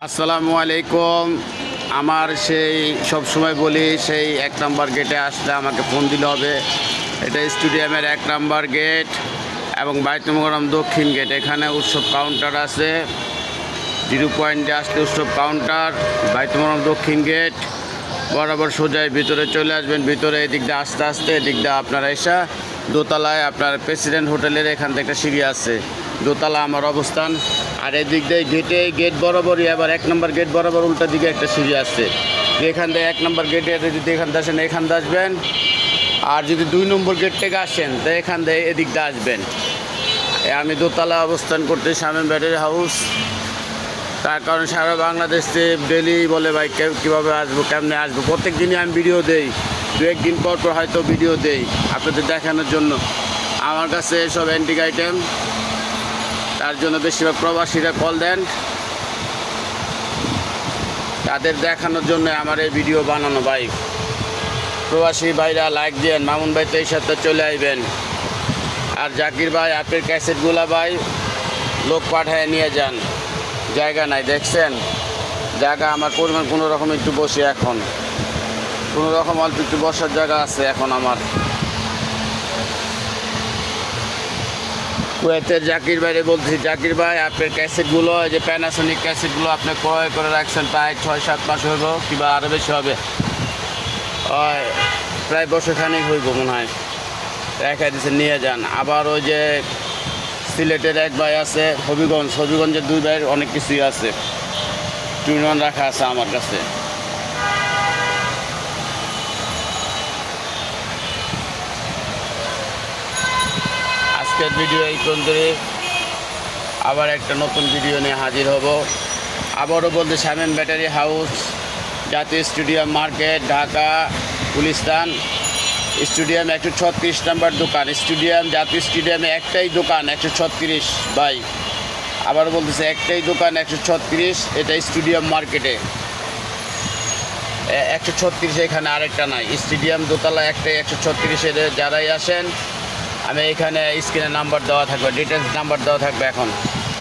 আসসালামু আলাইকুম। আমার সেই সব সময় বলি সেই 1 নম্বর গেটে আসলে আমাকে ফোন দিলে হবে। এটা স্টেডিয়ামের 1 নম্বর গেট এবং বাইতুল মোকাররম দক্ষিণ গেট। এখানে উৎসব কাউন্টার আছে। 0 পয়েন্টে আসলে উৎসব কাউন্টার, বাইতুল মোকাররম দক্ষিণ গেট বরাবর সোজাই ভিতরে চলে আসবেন। ভিতরে এদিক দিয়ে আস্তে আস্তে এদিক দিয়ে আপনারা এসে দোতলায় আপনার প্রেসিডেন্ট হোটেলের এখান থেকে সিঁড়ি আছে, দোতলা আমার অবস্থান। আর এদিক দিয়ে গেট বরাবরই আবার 1 নম্বর গেট বরাবর উল্টা দিকে একটা সিঁড়ি আছে। এখান থেকে 1 নম্বর গেটে যদি এখান থেকে আসেন এখান দিয়ে আসবেন, আর যদি 2 নম্বর গেট থেকে আসেন তো এখান দিয়ে এদিক দিয়ে আসবেন। আমি দোতলা অবস্থান করতে শামীম ব্যাটারি হাউস। তার কারণ সারা বাংলাদেশ থেকে ডেলি বলে ভাই কীভাবে আসবো, কেমনে আসবো। প্রত্যেক দিনই আমি ভিডিও দেই, 2-1 দিন পর পর হয়তো ভিডিও দেই আপনাদের দেখানোর জন্য। আমার কাছে সব অ্যান্টিক আইটেম, তার জন্য বেশিরভাগ প্রবাসীরা কল দেন, তাদের দেখানোর জন্য আমার এই ভিডিও বানানো। ভাই প্রবাসী ভাইরা লাইক দেন, মামুন ভাই তো এই সাথে চলে আসবেন। আর জাকির ভাই আপনার ক্যাসেটগুলা ভাই লোক পাঠায় নিয়ে যান, জায়গা নাই। দেখছেন জায়গা আমার পরিমাণ কোনো রকম একটু বসে, এখন কোনো রকম অল্প একটু বসার জায়গা আছে এখন আমার। কুয়েতের জাকির ভাইরে বলছি, জাকির ভাই আপনার ক্যাসেটগুলো যে প্যানাসোনিক ক্যাসেটগুলো আপনি ক্রয় করে রাখছেন প্রায় 6-7 মাস হইব, কিংবা আরও বেশি হবে, প্রায় বছরখানেক হইব মনে হয়। রেখে দিয়েছে, নিয়ে যান। আবার ওই যে সিলেটের এক ভাই আছে হবিগঞ্জের 2 ভাইয়ের অনেক কিছুই আছে, টুইন রাখা আছে আমার কাছে। আজকের ভিডিও এই পর্যন্তই, আবার একটা নতুন ভিডিও নিয়ে হাজির হব। আবারও বলতে শামীম ব্যাটারি হাউস, জাতীয় stadium market, Dhaka Gulistan. Stadium 136 নম্বর দোকান। স্টেডিয়াম জাতীয় স্টেডিয়ামে একটাই দোকান 136 ভাই, আবার বলতেছে একটাই দোকান 136। এটা স্টেডিয়াম মার্কেটে 136, এখানে আরেকটা নাই। স্টেডিয়াম দোতলা একটাই 136। যারাই আসেন আমি এখানে স্ক্রিনে নাম্বার দেওয়া থাকবে, ডিটেলস নাম্বার দেওয়া থাকবে এখন।